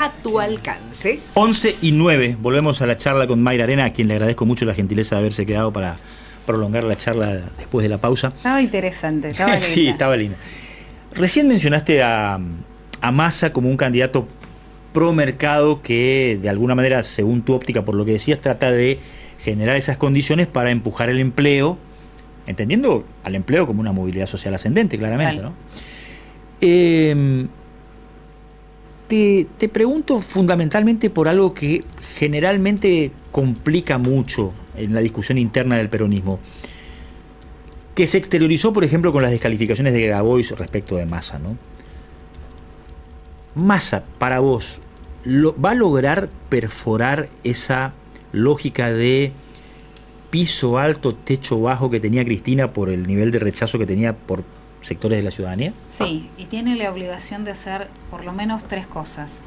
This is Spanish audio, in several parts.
a tu alcance. 11:09, volvemos a la charla con Mayra Arena, a quien le agradezco mucho la gentileza de haberse quedado para prolongar la charla después de la pausa. Estaba interesante, estaba linda. Sí, estaba linda. Recién mencionaste a Massa como un candidato pro mercado que de alguna manera, según tu óptica, por lo que decías, trata de generar esas condiciones para empujar el empleo, entendiendo al empleo como una movilidad social ascendente, claramente, ¿no? Te pregunto fundamentalmente por algo que generalmente complica mucho en la discusión interna del peronismo, que se exteriorizó, por ejemplo, con las descalificaciones de Grabois respecto de Massa, ¿no? Massa, para vos, ¿va a lograr perforar esa lógica de piso alto, techo bajo que tenía Cristina por el nivel de rechazo que tenía por sectores de la ciudadanía? Sí, y tiene la obligación de hacer por lo menos tres cosas.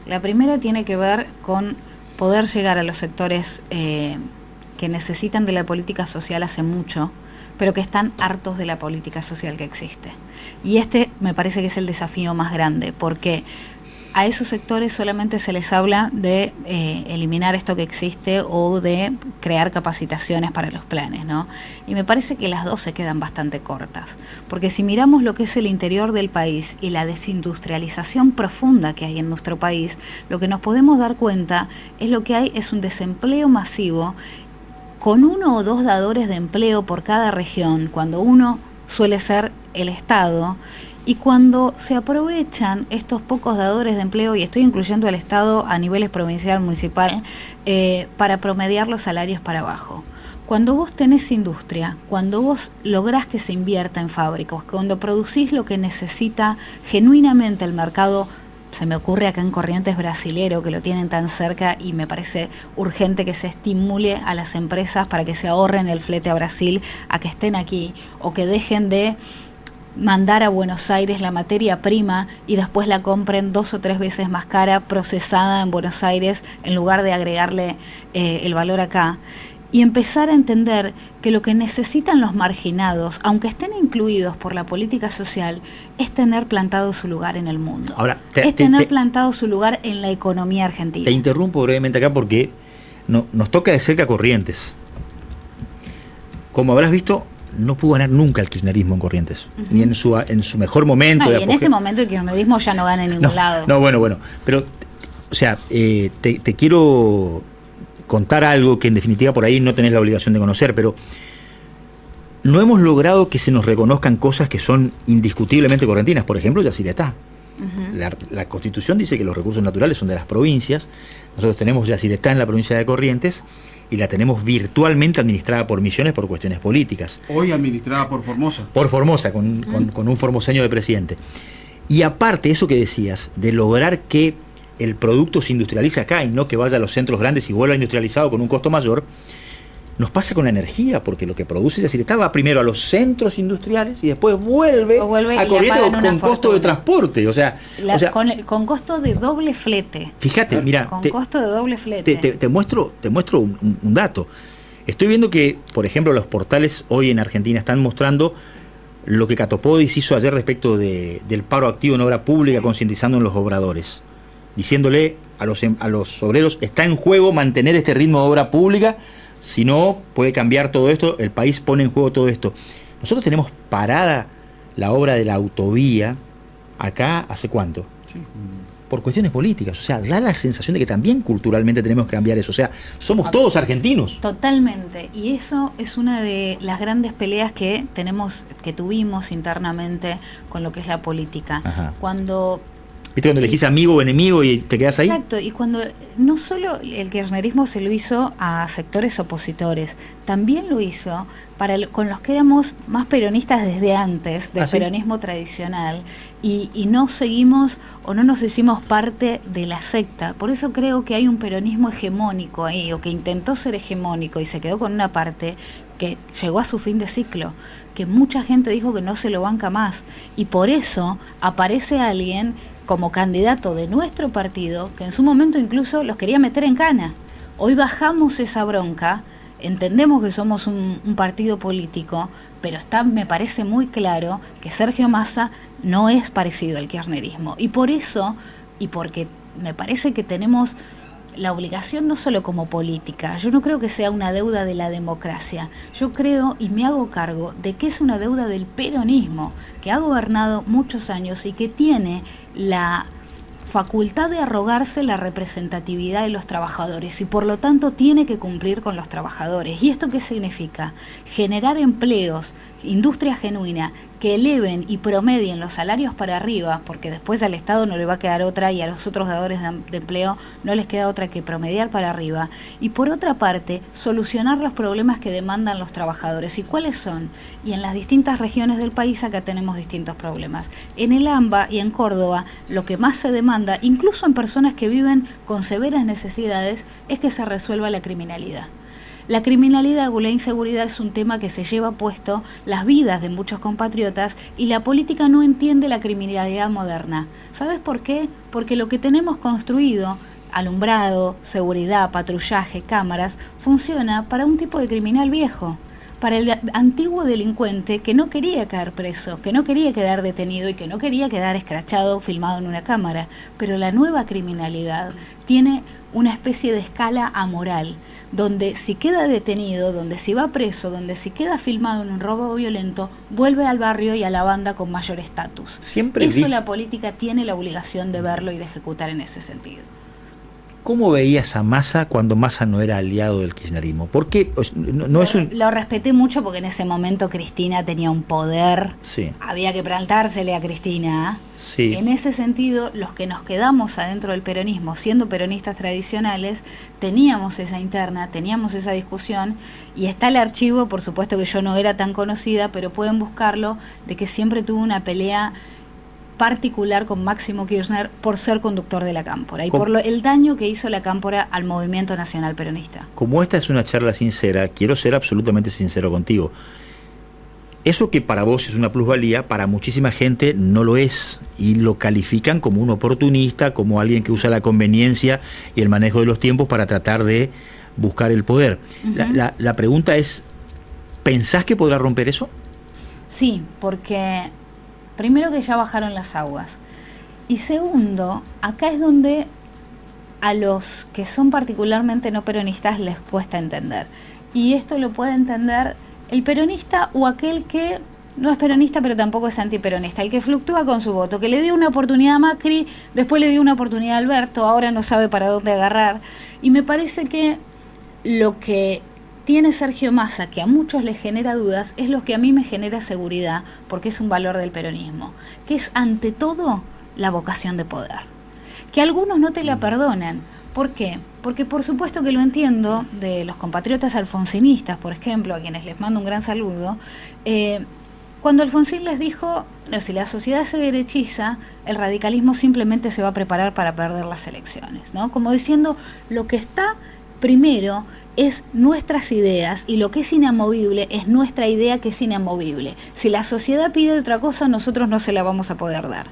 La primera tiene que ver con poder llegar a los sectores que necesitan de la política social hace mucho, pero que están hartos de la política social que existe. Y este me parece que es el desafío más grande, porque a esos sectores solamente se les habla de eliminar esto que existe o de crear capacitaciones para los planes, ¿no? Y me parece que las dos se quedan bastante cortas, porque si miramos lo que es el interior del país y la desindustrialización profunda que hay en nuestro país, lo que nos podemos dar cuenta es lo que hay es un desempleo masivo con 1 o 2 dadores de empleo por cada región, cuando uno suele ser el Estado. Y cuando se aprovechan estos pocos dadores de empleo, y estoy incluyendo al Estado a niveles provincial, municipal, para promediar los salarios para abajo. Cuando vos tenés industria, cuando vos lográs que se invierta en fábricas, cuando producís lo que necesita genuinamente el mercado, se me ocurre acá en Corrientes brasilero, que lo tienen tan cerca, y me parece urgente que se estimule a las empresas para que se ahorren el flete a Brasil, a que estén aquí, o que dejen de mandar a Buenos Aires la materia prima y después la compren 2 o 3 veces más cara, procesada en Buenos Aires, en lugar de agregarle el valor acá. Y empezar a entender que lo que necesitan los marginados, aunque estén incluidos por la política social, es tener plantado su lugar en el mundo. Ahora, tener plantado su lugar en la economía argentina. Te interrumpo brevemente acá porque nos toca de cerca Corrientes. Como habrás visto, no pudo ganar nunca el kirchnerismo en Corrientes, ni en su mejor momento. No, y en este momento el kirchnerismo ya no gana en ningún lado. No, bueno, pero, o sea, te quiero contar algo que en definitiva por ahí no tenés la obligación de conocer, pero no hemos logrado que se nos reconozcan cosas que son indiscutiblemente correntinas. Por ejemplo, Yacyretá. La Constitución dice que los recursos naturales son de las provincias. Nosotros tenemos Yacyretá en la provincia de Corrientes y la tenemos virtualmente administrada por Misiones por cuestiones políticas. Hoy administrada por Formosa. Por Formosa, con un formoseño de presidente. Y aparte, eso que decías, de lograr que el producto se industrialice acá y no que vaya a los centros grandes y vuelva industrializado con un costo mayor, nos pasa con la energía, porque lo que produce Yacyretá va primero a los centros industriales y después vuelve a Corrientes con costo de transporte. Con costo de doble flete. Fíjate, mira. Con costo de doble flete. Te muestro un dato. Estoy viendo que, por ejemplo, los portales hoy en Argentina están mostrando lo que Catopodis hizo ayer respecto del paro activo en obra pública, concientizando en los obradores, diciéndole a los obreros, está en juego mantener este ritmo de obra pública. Si no, puede cambiar todo esto, el país pone en juego todo esto. Nosotros tenemos parada la obra de la autovía acá, ¿hace cuánto? Sí. Por cuestiones políticas. O sea, da la sensación de que también culturalmente tenemos que cambiar eso. O sea, somos todos argentinos. Totalmente. Y eso es una de las grandes peleas que tuvimos internamente con lo que es la política. Ajá. ¿Viste cuando elegís amigo o enemigo y te quedas ahí? Exacto, y cuando no solo el kirchnerismo se lo hizo a sectores opositores, también lo hizo con los que éramos más peronistas desde antes, del peronismo tradicional, y no seguimos o no nos hicimos parte de la secta. Por eso creo que hay un peronismo hegemónico ahí, o que intentó ser hegemónico y se quedó con una parte que llegó a su fin de ciclo, que mucha gente dijo que no se lo banca más, y por eso aparece alguien como candidato de nuestro partido, que en su momento incluso los quería meter en cana. Hoy bajamos esa bronca, entendemos que somos un partido político, pero me parece muy claro que Sergio Massa no es parecido al kirchnerismo. Y por eso, y porque me parece que tenemos la obligación no solo como política, yo no creo que sea una deuda de la democracia, yo creo y me hago cargo de que es una deuda del peronismo, que ha gobernado muchos años y que tiene la facultad de arrogarse la representatividad de los trabajadores y por lo tanto tiene que cumplir con los trabajadores. ¿Y esto qué significa? Generar empleos, industria genuina, que eleven y promedien los salarios para arriba, porque después al Estado no le va a quedar otra y a los otros dadores de empleo no les queda otra que promediar para arriba. Y por otra parte, solucionar los problemas que demandan los trabajadores. ¿Y cuáles son? Y en las distintas regiones del país acá tenemos distintos problemas. En el AMBA y en Córdoba, lo que más se demanda, incluso en personas que viven con severas necesidades, es que se resuelva la criminalidad. La criminalidad o la inseguridad es un tema que se lleva puesto las vidas de muchos compatriotas y la política no entiende la criminalidad moderna. ¿Sabes por qué? Porque lo que tenemos construido, alumbrado, seguridad, patrullaje, cámaras, funciona para un tipo de criminal viejo. Para el antiguo delincuente que no quería caer preso, que no quería quedar detenido y que no quería quedar escrachado, filmado en una cámara. Pero la nueva criminalidad tiene una especie de escala amoral, donde si queda detenido, donde si va preso, donde si queda filmado en un robo violento, vuelve al barrio y a la banda con mayor estatus. Eso la política tiene la obligación de verlo y de ejecutar en ese sentido. ¿Cómo veías a Massa cuando Massa no era aliado del kirchnerismo? ¿Por qué? Lo respeté mucho porque en ese momento Cristina tenía un poder. Sí. Había que plantársele a Cristina. Sí. En ese sentido, los que nos quedamos adentro del peronismo, siendo peronistas tradicionales, teníamos esa interna, teníamos esa discusión, y está el archivo, por supuesto que yo no era tan conocida, pero pueden buscarlo, de que siempre tuve una pelea particular con Máximo Kirchner por ser conductor de la Cámpora y por el daño que hizo la Cámpora al movimiento nacional peronista. Como esta es una charla sincera, quiero ser absolutamente sincero contigo. Eso que para vos es una plusvalía, para muchísima gente no lo es, y lo califican como un oportunista, como alguien que usa la conveniencia y el manejo de los tiempos para tratar de buscar el poder. La pregunta es, ¿pensás que podrá romper eso? Sí, porque primero que ya bajaron las aguas. Y segundo, acá es donde a los que son particularmente no peronistas les cuesta entender. Y esto lo puede entender el peronista o aquel que no es peronista pero tampoco es antiperonista, el que fluctúa con su voto, que le dio una oportunidad a Macri, después le dio una oportunidad a Alberto, ahora no sabe para dónde agarrar. Y me parece que lo que tiene Sergio Massa, que a muchos les genera dudas, es lo que a mí me genera seguridad, porque es un valor del peronismo, que es ante todo la vocación de poder. Que algunos no te la perdonan. ¿Por qué? Porque por supuesto que lo entiendo de los compatriotas alfonsinistas, por ejemplo, a quienes les mando un gran saludo, cuando Alfonsín les dijo, no, si la sociedad se derechiza, el radicalismo simplemente se va a preparar para perder las elecciones, ¿no? Como diciendo, lo que está primero es nuestras ideas y lo que es inamovible es nuestra idea que es inamovible. Si la sociedad pide otra cosa, nosotros no se la vamos a poder dar.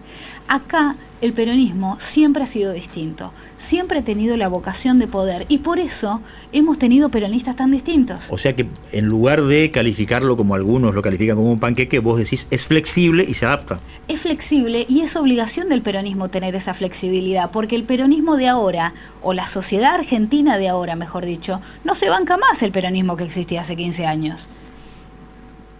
Acá el peronismo siempre ha sido distinto, siempre ha tenido la vocación de poder y por eso hemos tenido peronistas tan distintos. O sea que en lugar de calificarlo como algunos lo califican como un panqueque, vos decís es flexible y se adapta. Es flexible y es obligación del peronismo tener esa flexibilidad, porque el peronismo de ahora, o la sociedad argentina de ahora, mejor dicho, no se banca más el peronismo que existía hace 15 años.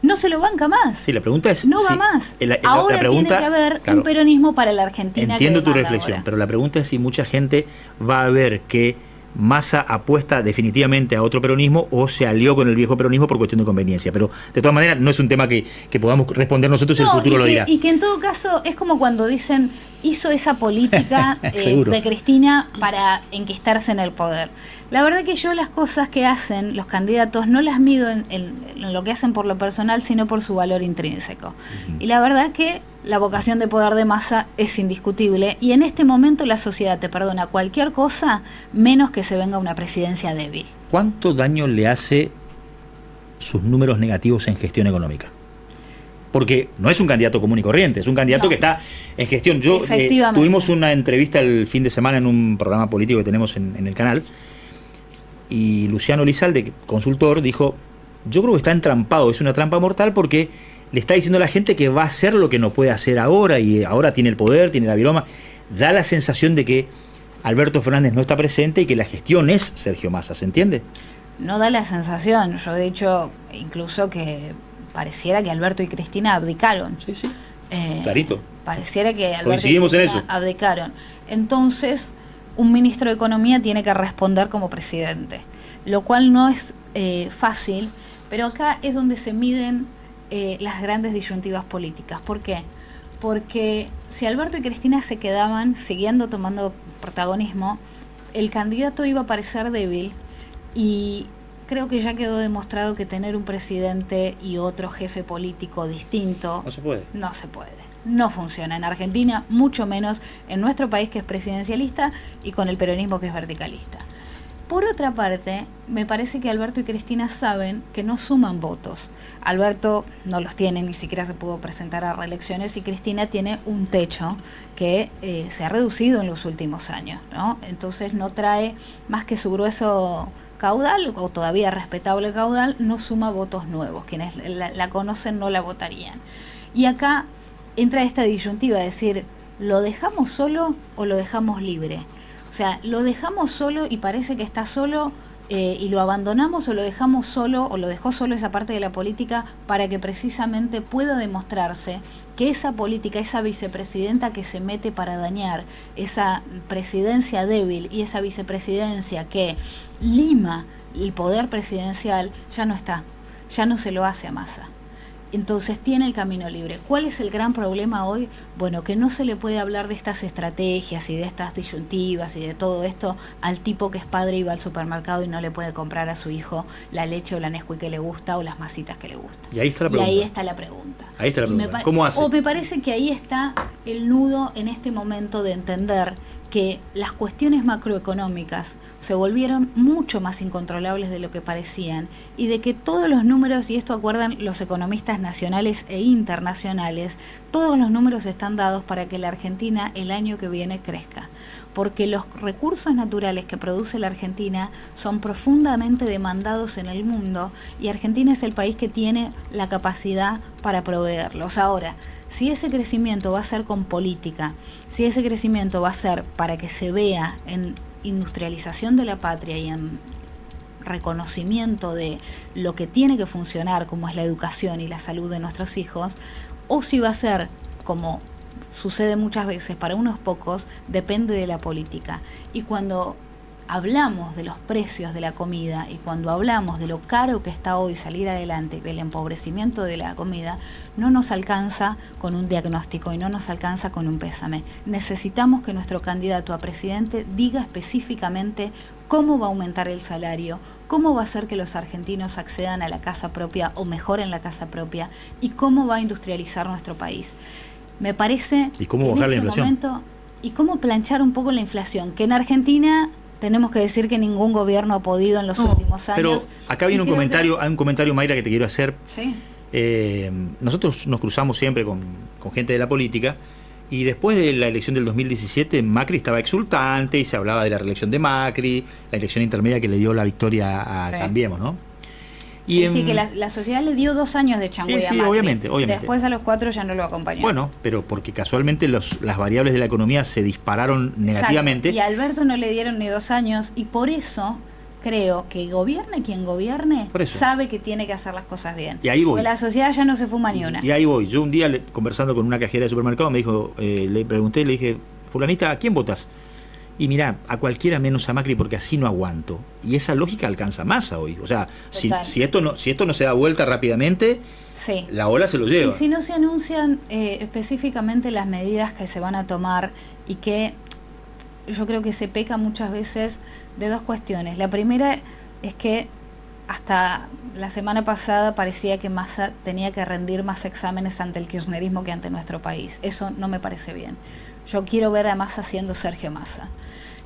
No se lo banca más. Sí, la pregunta es... No va más. Ahora tiene que haber un peronismo para la Argentina. Entiendo tu reflexión, pero la pregunta es si mucha gente va a ver que Massa apuesta definitivamente a otro peronismo o se alió con el viejo peronismo por cuestión de conveniencia. Pero de todas maneras no es un tema que podamos responder nosotros, el futuro lo dirá. Y que en todo caso es como cuando dicen hizo esa política de Cristina para enquistarse en el poder. La verdad que yo las cosas que hacen los candidatos no las mido en lo que hacen por lo personal, sino por su valor intrínseco. Y la verdad que la vocación de poder de Massa es indiscutible y en este momento la sociedad te perdona cualquier cosa menos que se venga una presidencia débil. ¿Cuánto daño le hace sus números negativos en gestión económica? Porque no es un candidato común y corriente, es un candidato que está en gestión. Tuvimos una entrevista el fin de semana en un programa político que tenemos en el canal, y Luciano Lizalde, consultor, dijo, yo creo que está entrampado, es una trampa mortal porque le está diciendo a la gente que va a hacer lo que no puede hacer ahora, y ahora tiene el poder, tiene la viroma. Da la sensación de que Alberto Fernández no está presente y que la gestión es Sergio Massa, ¿se entiende? No da la sensación, yo he dicho incluso que pareciera que Alberto y Cristina abdicaron. Sí, sí, clarito. Pareciera que Alberto Coincidimos y en Cristina eso. abdicaron. Entonces, un ministro de Economía tiene que responder como presidente, lo cual no es fácil, pero acá es donde se miden las grandes disyuntivas políticas. ¿Por qué? Porque si Alberto y Cristina se quedaban siguiendo tomando protagonismo, el candidato iba a parecer débil y creo que ya quedó demostrado que tener un presidente y otro jefe político distinto No se puede. no se puede. No funciona en Argentina, mucho menos en nuestro país que es presidencialista y con el peronismo que es verticalista. Por otra parte, me parece que Alberto y Cristina saben que no suman votos. Alberto no los tiene, ni siquiera se pudo presentar a reelecciones, y Cristina tiene un techo que se ha reducido en los últimos años, ¿no? Entonces no trae más que su grueso caudal, o todavía respetable caudal, no suma votos nuevos. Quienes la conocen no la votarían. Y acá entra esta disyuntiva, es decir, ¿lo dejamos solo o lo dejamos libre? O sea, lo dejamos solo y parece que está solo y lo abandonamos, o lo dejamos solo, o lo dejó solo esa parte de la política para que precisamente pueda demostrarse que esa política, esa vicepresidenta que se mete para dañar, esa presidencia débil y esa vicepresidencia que lima el poder presidencial, ya no está, ya no se lo hace a Massa. Entonces tiene el camino libre. ¿Cuál es el gran problema hoy? Bueno, que no se le puede hablar de estas estrategias y de estas disyuntivas y de todo esto al tipo que es padre y va al supermercado y no le puede comprar a su hijo la leche o la Nesquik que le gusta o las masitas que le gustan. Y ahí está la pregunta. Y ahí está la pregunta. Ahí está la pregunta. ¿Cómo hace? O me parece que ahí está el nudo en este momento de entender que las cuestiones macroeconómicas se volvieron mucho más incontrolables de lo que parecían, y de que todos los números, y esto acuerdan los economistas nacionales e internacionales, todos los números están dados para que la Argentina el año que viene crezca, porque los recursos naturales que produce la Argentina son profundamente demandados en el mundo, y Argentina es el país que tiene la capacidad para proveerlos. Ahora, si ese crecimiento va a ser con política, si ese crecimiento va a ser para que se vea en industrialización de la patria y en reconocimiento de lo que tiene que funcionar, como es la educación y la salud de nuestros hijos, o si va a ser, como sucede muchas veces para unos pocos, depende de la política. Y cuando hablamos de los precios de la comida y cuando hablamos de lo caro que está hoy salir adelante, del empobrecimiento de la comida, no nos alcanza con un diagnóstico y no nos alcanza con un pésame. Necesitamos que nuestro candidato a presidente diga específicamente cómo va a aumentar el salario, cómo va a hacer que los argentinos accedan a la casa propia o mejoren la casa propia, y cómo va a industrializar nuestro país. Me parece ¿Y cómo bajar la inflación? Momento, y cómo planchar un poco la inflación, que en Argentina tenemos que decir que ningún gobierno ha podido en los últimos años. Pero acá viene hay un comentario, Mayra, que te quiero hacer. Sí. Nosotros nos cruzamos siempre con gente de la política, y después de la elección del 2017 Macri estaba exultante y se hablaba de la reelección de Macri, la elección intermedia que le dio la victoria a Cambiemos, ¿no? Y sí, que la sociedad le dio 2 años de changüe a Macri. obviamente. Después a los 4 ya no lo acompañó. Bueno, pero porque casualmente las variables de la economía se dispararon negativamente. Exacto. Y a Alberto no le dieron ni 2 años, y por eso creo que gobierne quien gobierne, sabe que tiene que hacer las cosas bien. Y ahí voy. Porque la sociedad ya no se fuma ni una. Y ahí voy. Yo un día conversando con una cajera de supermercado me dijo, le pregunté, le dije, fulanita, ¿a quién votas? Y mirá, a cualquiera menos a Macri, porque así no aguanto. Y esa lógica alcanza Massa hoy. O sea, si esto no se da vuelta rápidamente, sí, la ola se lo lleva. Y si no se anuncian específicamente las medidas que se van a tomar, y que yo creo que se peca muchas veces de 2 cuestiones. La primera es que hasta la semana pasada parecía que Massa tenía que rendir más exámenes ante el kirchnerismo que ante nuestro país. Eso no me parece bien. Yo quiero ver a Massa siendo Sergio Massa.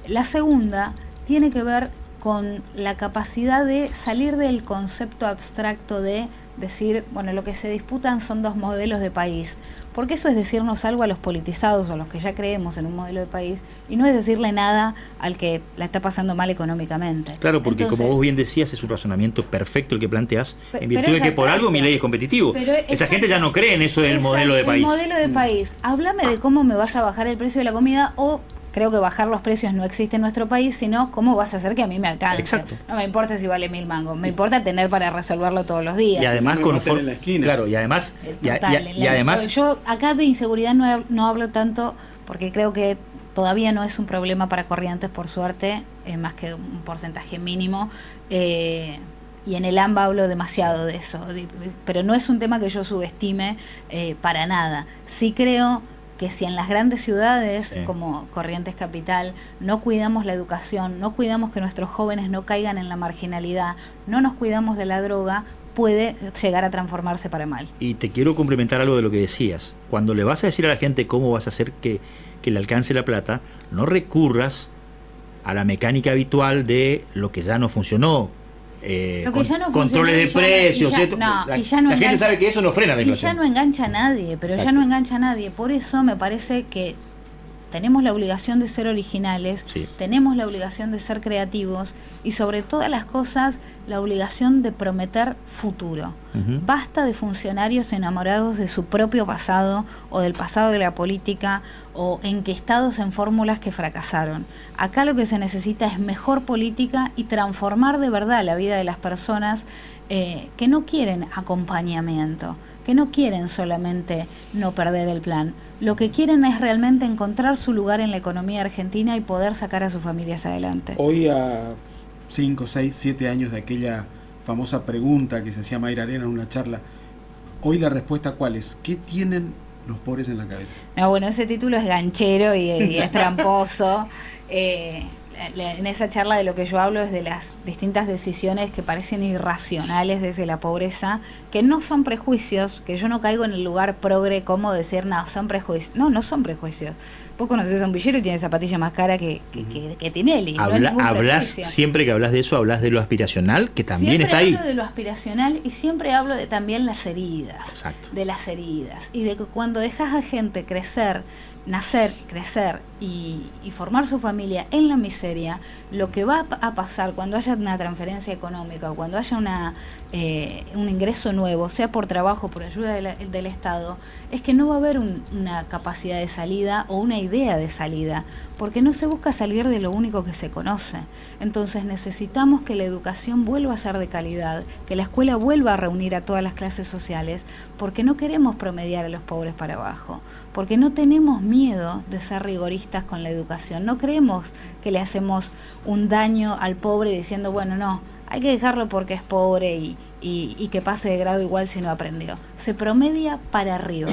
La segunda tiene que ver con la capacidad de salir del concepto abstracto de decir, bueno, lo que se disputan son 2 modelos de país, porque eso es decirnos algo a los politizados o a los que ya creemos en un modelo de país, y no es decirle nada al que la está pasando mal económicamente. Claro, porque entonces, como vos bien decías, es un razonamiento perfecto el que planteás, en virtud de que por algo Milei es competitivo. Esa gente ya no cree en eso del modelo de país. El modelo de país. Háblame de cómo me vas a bajar el precio de la comida, o creo que bajar los precios no existe en nuestro país, sino cómo vas a hacer que a mí me alcance. Exacto. No me importa si vale 1000 mangos, me importa tener para resolverlo todos los días. Y además con en la esquina. Claro, y además Total, además yo acá de inseguridad no hablo tanto porque creo que todavía no es un problema para Corrientes, por suerte, más que un porcentaje mínimo. Y en el AMBA hablo demasiado de eso, pero no es un tema que yo subestime para nada. Sí creo que si en las grandes ciudades, como Corrientes Capital, no cuidamos la educación, no cuidamos que nuestros jóvenes no caigan en la marginalidad, no nos cuidamos de la droga, puede llegar a transformarse para mal. Y te quiero complementar algo de lo que decías. Cuando le vas a decir a la gente cómo vas a hacer que le alcance la plata, no recurras a la mecánica habitual de lo que ya no funcionó. Controles de precios, la gente sabe que eso no frena la inflación. Y ya no engancha a nadie, pero Exacto. ya no engancha a nadie. Por eso me parece que tenemos la obligación de ser originales, tenemos la obligación de ser creativos y sobre todas las cosas la obligación de prometer futuro. Basta de funcionarios enamorados de su propio pasado o del pasado de la política o enquistados en fórmulas que fracasaron. Acá lo que se necesita es mejor política y transformar de verdad la vida de las personas que no quieren acompañamiento, que no quieren solamente no perder el plan. Lo que quieren es realmente encontrar su lugar en la economía argentina y poder sacar a sus familias adelante. Hoy a 5, 6, 7 años de aquella famosa pregunta que se hacía Mayra Arena en una charla, hoy la respuesta ¿cuál es? ¿Qué tienen los pobres en la cabeza? No, bueno, ese título es ganchero y es tramposo. En esa charla de lo que yo hablo es de las distintas decisiones que parecen irracionales desde la pobreza, que no son prejuicios, que yo no caigo en el lugar progre como decir, no, son prejuicios. No, no son prejuicios. Vos conocés a un villero y tiene zapatilla más cara que Tinelli. Siempre que hablas de eso, hablas de lo aspiracional, que también siempre está ahí. Siempre hablo de lo aspiracional y siempre hablo de también las heridas. Exacto. De las heridas. Y de que cuando dejas a gente crecer, nacer, crecer y formar su familia en la miseria, lo que va a pasar cuando haya una transferencia económica o cuando haya un ingreso nuevo, sea por trabajo, por ayuda del Estado, es que no va a haber una capacidad de salida o una idea de salida, porque no se busca salir de lo único que se conoce. Entonces necesitamos que la educación vuelva a ser de calidad, que la escuela vuelva a reunir a todas las clases sociales, porque no queremos promediar a los pobres para abajo, porque no tenemos miedo de ser rigoristas con la educación, no creemos que le hacemos un daño al pobre diciendo, bueno, no, hay que dejarlo porque es pobre y que pase de grado igual si no aprendió. Se promedia para arriba.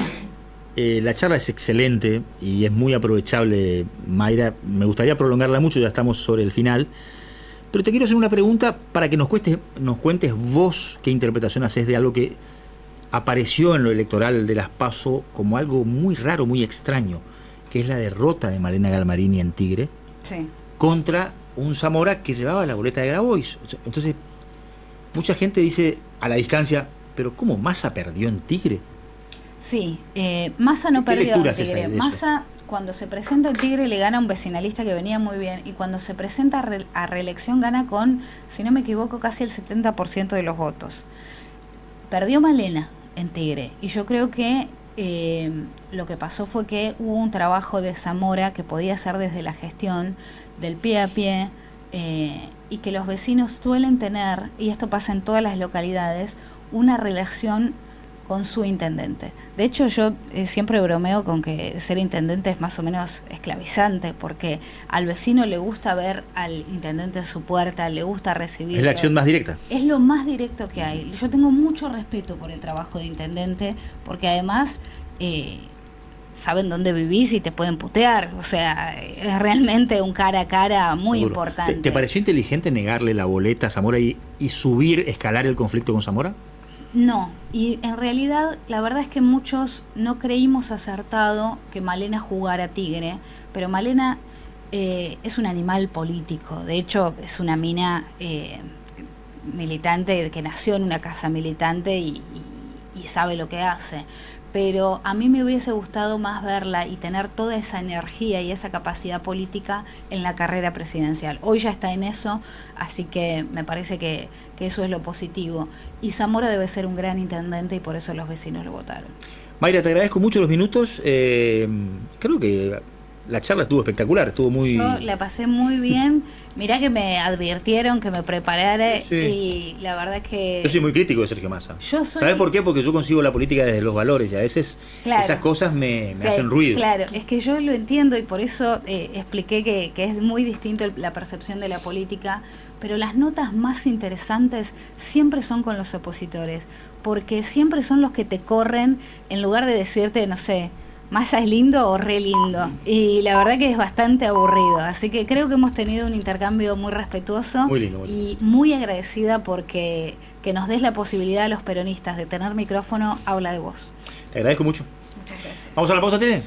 La charla es excelente y es muy aprovechable, Mayra. Me gustaría prolongarla mucho, ya estamos sobre el final. Pero te quiero hacer una pregunta para que nos cuentes vos qué interpretación haces de algo que apareció en lo electoral de las PASO como algo muy raro, muy extraño, que es la derrota de Malena Galmarini en Tigre contra un Zamora que llevaba la boleta de Grabois. Entonces, mucha gente dice a la distancia, pero ¿cómo Massa perdió en Tigre? Sí, Massa no perdió en Tigre. Massa, cuando se presenta en Tigre, le gana a un vecinalista que venía muy bien, y cuando se presenta a reelección gana con, si no me equivoco, casi el 70% de los votos. Perdió Malena en Tigre, y yo creo que lo que pasó fue que hubo un trabajo de Zamora que podía hacer desde la gestión, del pie a pie, y que los vecinos suelen tener, y esto pasa en todas las localidades, una relación con su intendente. De hecho, yo siempre bromeo con que ser intendente es más o menos esclavizante, porque al vecino le gusta ver al intendente en su puerta, le gusta recibirlo. Es la acción más directa. Es lo más directo que hay. Yo tengo mucho respeto por el trabajo de intendente, porque además saben dónde vivís y te pueden putear. O sea, es realmente un cara a cara muy Seguro. importante. ¿Te pareció inteligente negarle la boleta a Zamora y escalar el conflicto con Zamora? No, y en realidad la verdad es que muchos no creímos acertado que Malena jugara Tigre, pero Malena es un animal político. De hecho, es una mina militante que nació en una casa militante y sabe lo que hace. Pero a mí me hubiese gustado más verla y tener toda esa energía y esa capacidad política en la carrera presidencial. Hoy ya está en eso, así que me parece que eso es lo positivo. Y Zamora debe ser un gran intendente y por eso los vecinos lo votaron. Mayra, te agradezco mucho los minutos. Creo que la charla estuvo espectacular, estuvo muy... Yo la pasé muy bien. Mirá que me advirtieron que me preparara Sí. y la verdad que... Yo soy muy crítico de Sergio Massa. Yo soy- ¿Sabes por qué? Porque yo concibo la política desde los valores y a veces Claro. esas cosas me Claro, hacen ruido. Claro, es que yo lo entiendo y por eso expliqué que es muy distinto la percepción de la política, pero las notas más interesantes siempre son con los opositores, porque siempre son los que te corren en lugar de decirte, no sé, Massa es lindo o re lindo. Y la verdad que es bastante aburrido. Así que creo que hemos tenido un intercambio muy respetuoso Muy lindo, muy lindo. y muy agradecida porque que nos des la posibilidad a los peronistas de tener micrófono, habla de vos. Te agradezco mucho. Muchas gracias. ¿Vamos a la pausa, Tere?